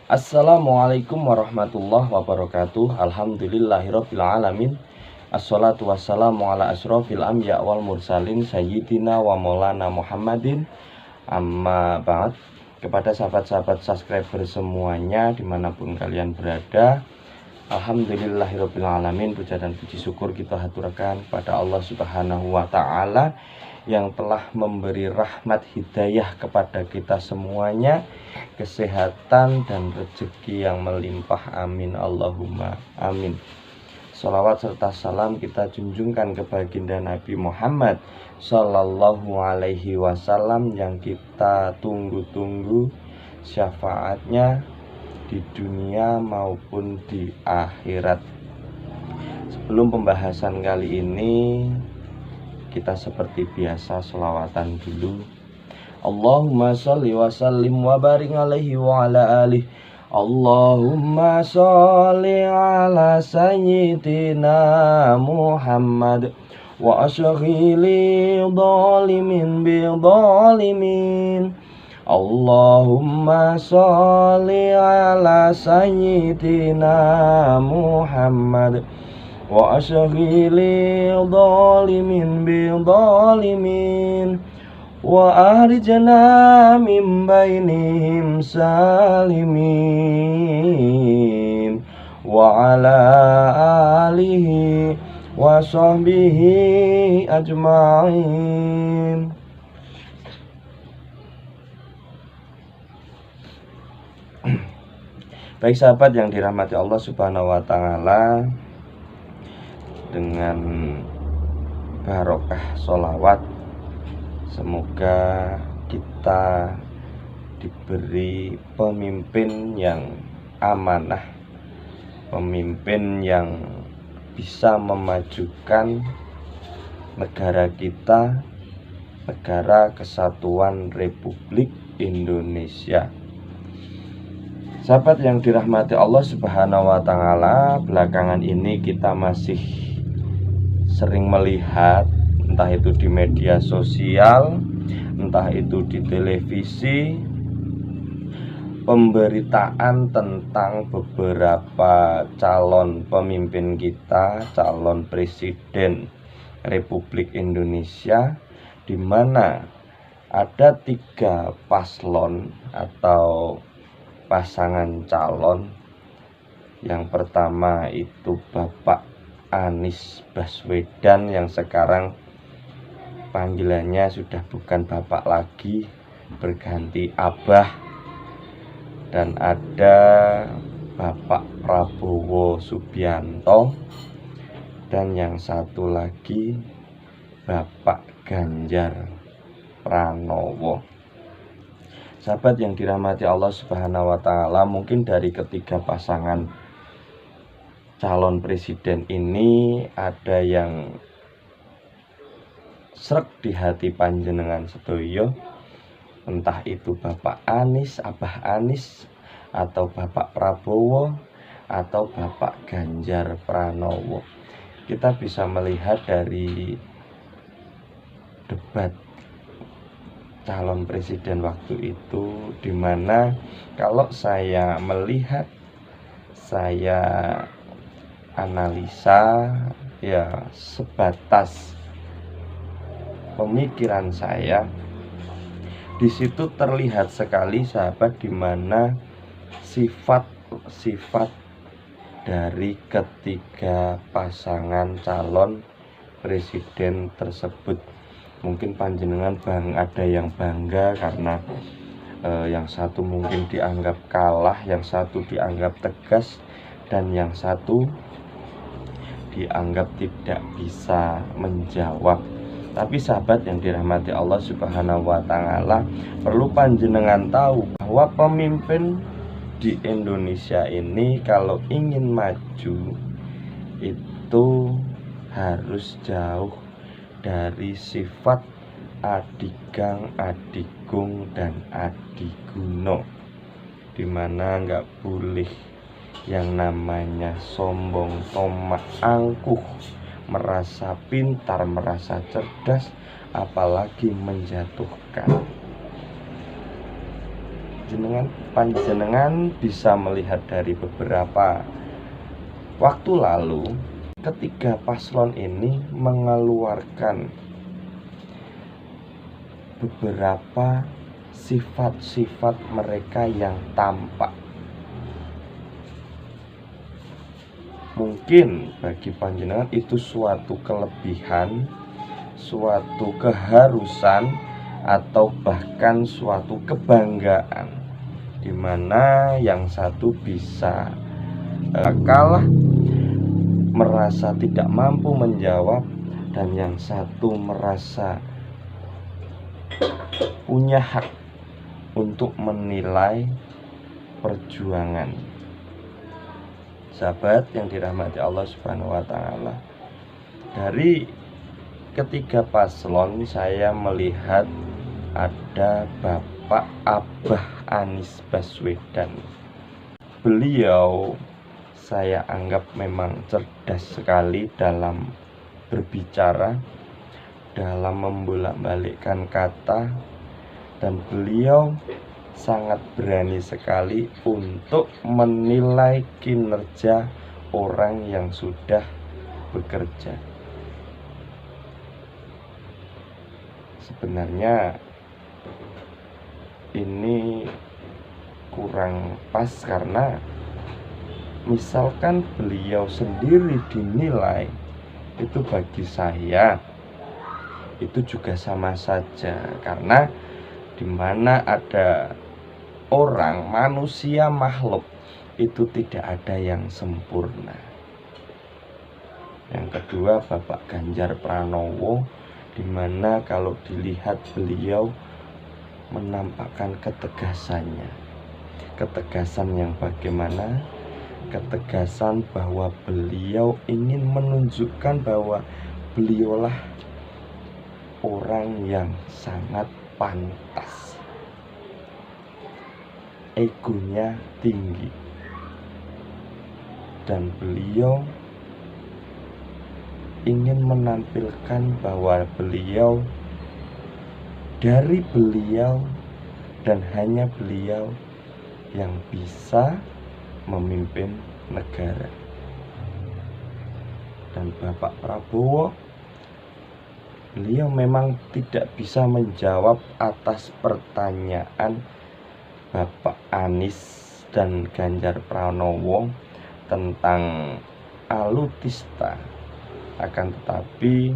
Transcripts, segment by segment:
Assalamualaikum warahmatullahi wabarakatuh. Alhamdulillahirabbil alamin. Assalatu wassalamu ala asyrofil anbiya wal mursalin sayyidina wa maulana Muhammadin. Amma ba'd. Kepada sahabat-sahabat subscriber semuanya dimanapun kalian berada, alhamdulillahirabbil alamin. Puja dan puji syukur kita haturkan kepada Allah Subhanahu wa taala yang telah memberi rahmat hidayah kepada kita semuanya, kesehatan dan rezeki yang melimpah, amin Allahumma amin. Sholawat serta salam kita junjungkan ke baginda Nabi Muhammad Sallallahu alaihi wasallam yang kita tunggu-tunggu syafaatnya di dunia maupun di akhirat. Sebelum pembahasan kali ini, kita seperti biasa sholawatan dulu. Allahumma sholli wa sallim wa barik alaihi wa ala alihi. Allahumma sholli ala sayyidina Muhammad wa asghili dhalimin bi dhalimin. Allahumma sholli ala sayyidina Muhammad wa asghili dhalimin bi dhalimin wa ahrijna min bainihim salimin wa ala alihi wa sahbihi ajma'in. Baik sahabat yang dirahmati Allah Subhanahu wa taala, dengan barokah sholawat semoga kita diberi pemimpin yang amanah, pemimpin yang bisa memajukan negara kita, negara kesatuan Republik Indonesia. Sahabat yang dirahmati Allah Subhanahu wa taala, belakangan ini kita masih sering melihat, entah itu di media sosial, entah itu di televisi, pemberitaan tentang beberapa calon pemimpin kita, calon presiden Republik Indonesia, di mana ada 3 paslon atau pasangan calon. Yang pertama itu Bapak Anies Baswedan yang sekarang panggilannya sudah bukan Bapak lagi, berganti Abah. Dan ada Bapak Prabowo Subianto, dan yang satu lagi Bapak Ganjar Pranowo. Sahabat yang dirahmati Allah Subhanahu wa taala, mungkin dari ketiga pasangan calon presiden ini ada yang srek di hati panjenengan sedoyo, entah itu Bapak Anies, Abah Anies, atau Bapak Prabowo, atau Bapak Ganjar Pranowo. Kita bisa melihat dari debat calon presiden waktu itu, dimana kalau saya melihat, saya analisa ya sebatas pemikiran saya, di situ terlihat sekali sahabat, dimana sifat-sifat dari ketiga pasangan calon presiden tersebut. Mungkin panjenengan ada yang bangga karena yang satu mungkin dianggap kalah, yang satu dianggap tegas, dan yang satu dianggap tidak bisa menjawab. Tapi sahabat yang dirahmati Allah Subhanahu wa taala, perlu panjenengan tahu bahwa pemimpin di Indonesia ini kalau ingin maju itu harus jauh dari sifat adigang, adigung, dan adiguno, dimana nggak boleh yang namanya sombong, tomak, angkuh, merasa pintar, merasa cerdas, apalagi menjatuhkan. panjenengan bisa melihat dari beberapa waktu lalu, ketiga paslon ini mengeluarkan beberapa sifat-sifat mereka yang tampak. Mungkin bagi panjenengan itu suatu kelebihan, suatu keharusan, atau bahkan suatu kebanggaan, di mana yang satu bisa kalah, merasa tidak mampu menjawab, dan yang satu merasa punya hak untuk menilai perjuangan. Sahabat yang dirahmati Allah Subhanahu wa Ta'ala, dari ketiga paslon saya melihat ada Bapak Abah Anies Baswedan. Beliau saya anggap memang cerdas sekali dalam berbicara, dalam membolak-balikkan kata, dan beliau sangat berani sekali untuk menilai kinerja orang yang sudah bekerja. Sebenarnya ini kurang pas, karena misalkan beliau sendiri dinilai, itu bagi saya itu juga sama saja, karena dimana ada orang, manusia, makhluk, itu tidak ada yang sempurna. Yang kedua, Bapak Ganjar Pranowo, dimana kalau dilihat beliau menampakkan ketegasannya. Ketegasan yang bagaimana? Ketegasan bahwa beliau ingin menunjukkan bahwa beliaulah orang yang sangat pantas, egonya tinggi, dan beliau ingin menampilkan bahwa beliau, dari beliau dan hanya beliau yang bisa memimpin negara. Dan Bapak Prabowo, beliau memang tidak bisa menjawab atas pertanyaan Bapak Anies dan Ganjar Pranowo tentang alutista. Akan tetapi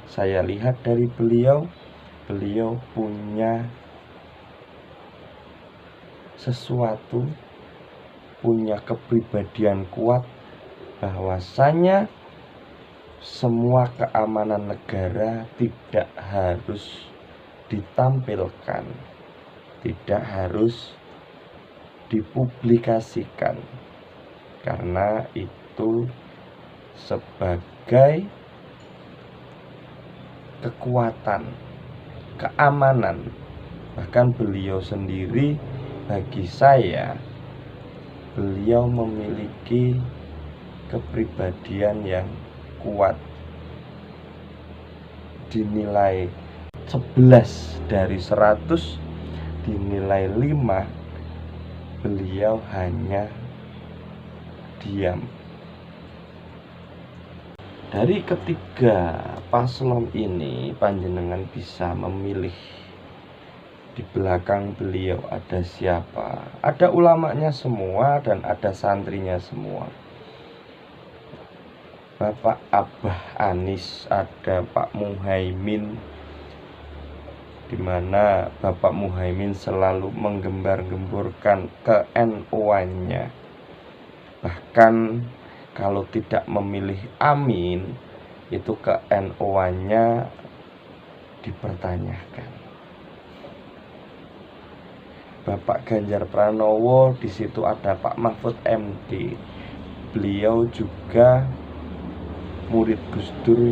saya lihat dari beliau punya sesuatu, punya kepribadian kuat, bahwasanya semua keamanan negara tidak harus ditampilkan, tidak harus dipublikasikan, karena itu sebagai kekuatan, keamanan. Bahkan beliau sendiri, bagi saya, beliau memiliki kepribadian yang kuat. Dinilai 11 dari 100, dinilai 5, beliau hanya diam. Dari ketiga paslon ini, panjenengan bisa memilih di belakang beliau ada siapa. Ada ulamanya semua dan ada santrinya semua. Bapak Abah Anies, ada Pak Muhaimin, dimana Bapak Muhaimin selalu menggembar-gemburkan ke-NU-annya. Bahkan kalau tidak memilih Amin, itu ke-NU-annya dipertanyakan. Bapak Ganjar Pranowo, di situ ada Pak Mahfud MD. Beliau juga murid Gus Dur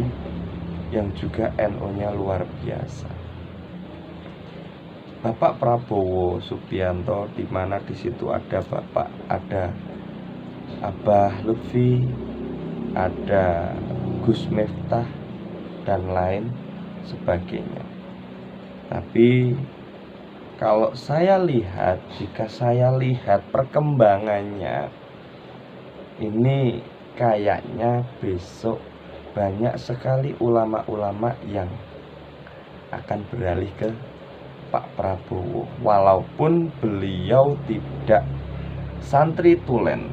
yang juga NU-nya luar biasa. Bapak Prabowo Subianto, di mana di situ ada Abah Lutfi, ada Gus Miftah, dan lain sebagainya. Tapi Kalau jika saya lihat perkembangannya, ini kayaknya besok banyak sekali ulama-ulama yang akan beralih ke Pak Prabowo, walaupun beliau tidak santri tulen,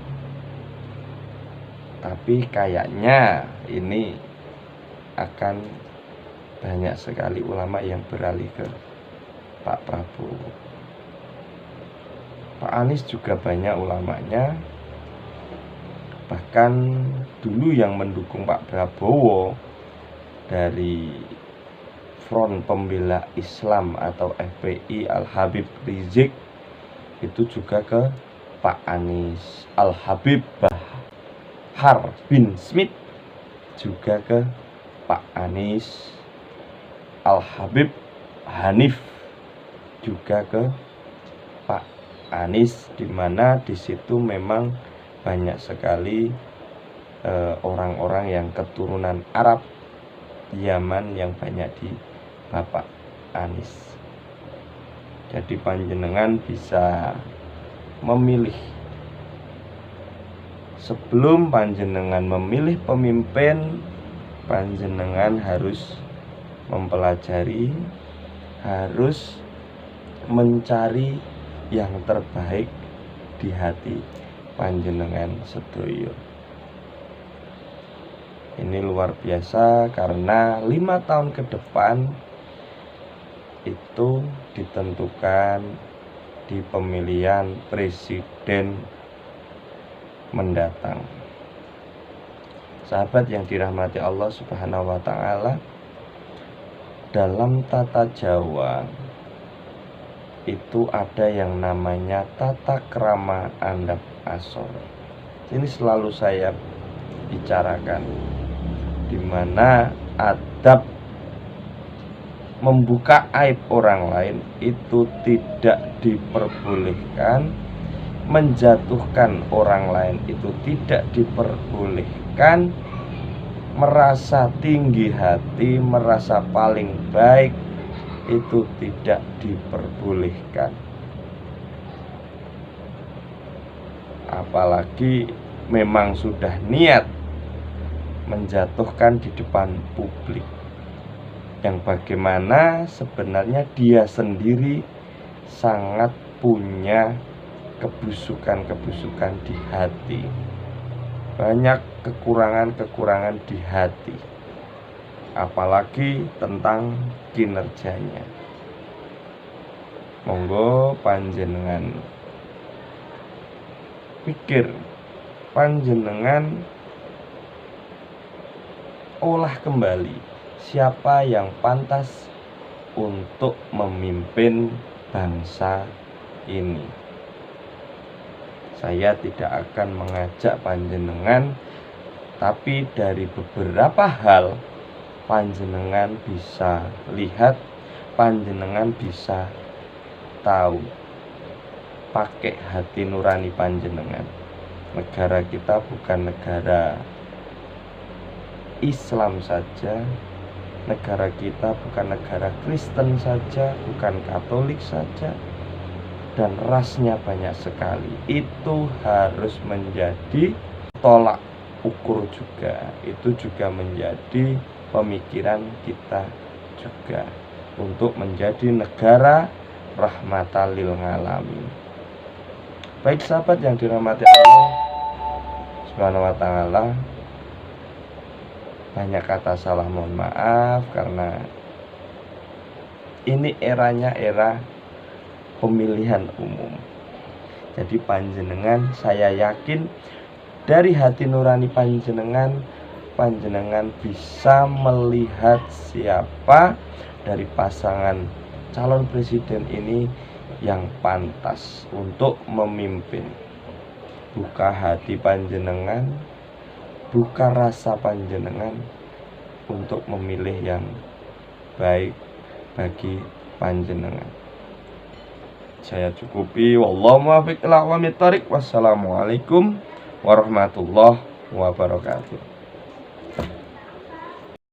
tapi kayaknya ini akan banyak sekali ulama yang beralih ke Pak Prabowo. Pak Anies juga banyak ulamanya. Bahkan dulu yang mendukung Pak Prabowo dari Front Pembela Islam atau FPI Al-Habib Rizik itu juga ke Pak Anies. Al-Habib Bahar bin Smith juga ke Pak Anies. Al-Habib Hanif juga ke Pak Anies, di mana di situ memang banyak sekali orang-orang yang keturunan Arab Yaman yang banyak di Bapak Anies. Jadi panjenengan bisa memilih. Sebelum panjenengan memilih pemimpin, panjenengan harus mempelajari, harus mencari yang terbaik di hati panjenengan sedoyo. Ini luar biasa karena 5 tahun ke depan itu ditentukan di pemilihan presiden mendatang. Sahabat yang dirahmati Allah Subhanahu wa taala, dalam tata Jawa itu ada yang namanya tata krama andap asor. Ini selalu saya bicarakan, di mana adab membuka aib orang lain itu tidak diperbolehkan, menjatuhkan orang lain itu tidak diperbolehkan, merasa tinggi hati, merasa paling baik itu tidak diperbolehkan. Apalagi memang sudah niat menjatuhkan di depan publik, yang bagaimana sebenarnya dia sendiri sangat punya kebusukan-kebusukan di hati, banyak kekurangan-kekurangan di hati, apalagi tentang kinerjanya. Monggo panjenengan pikir, panjenengan olah kembali siapa yang pantas untuk memimpin bangsa ini. Saya tidak akan mengajak panjenengan, tapi dari beberapa hal panjenengan bisa lihat, panjenengan bisa tahu, pakai hati nurani panjenengan. Negara kita bukan negara Islam saja, negara kita bukan negara Kristen saja, bukan Katolik saja, dan rasnya banyak sekali. Itu harus menjadi tolak ukur juga. Itu juga menjadi pemikiran kita juga, untuk menjadi negara rahmatan lil alamin. Baik sahabat yang dirahmati Allah Subhanahu wa taala, banyak kata salah mohon maaf, karena ini eranya era pemilihan umum. Jadi panjenengan, saya yakin dari hati nurani panjenengan, panjenengan bisa melihat siapa dari pasangan calon presiden ini yang pantas untuk memimpin. Buka hati panjenengan, buka rasa panjenengan untuk memilih yang baik bagi panjenengan. Saya cukupi. Wallahu muwaffiq ila aqwamit thoriq. Wassalamualaikum warahmatullahi wabarakatuh.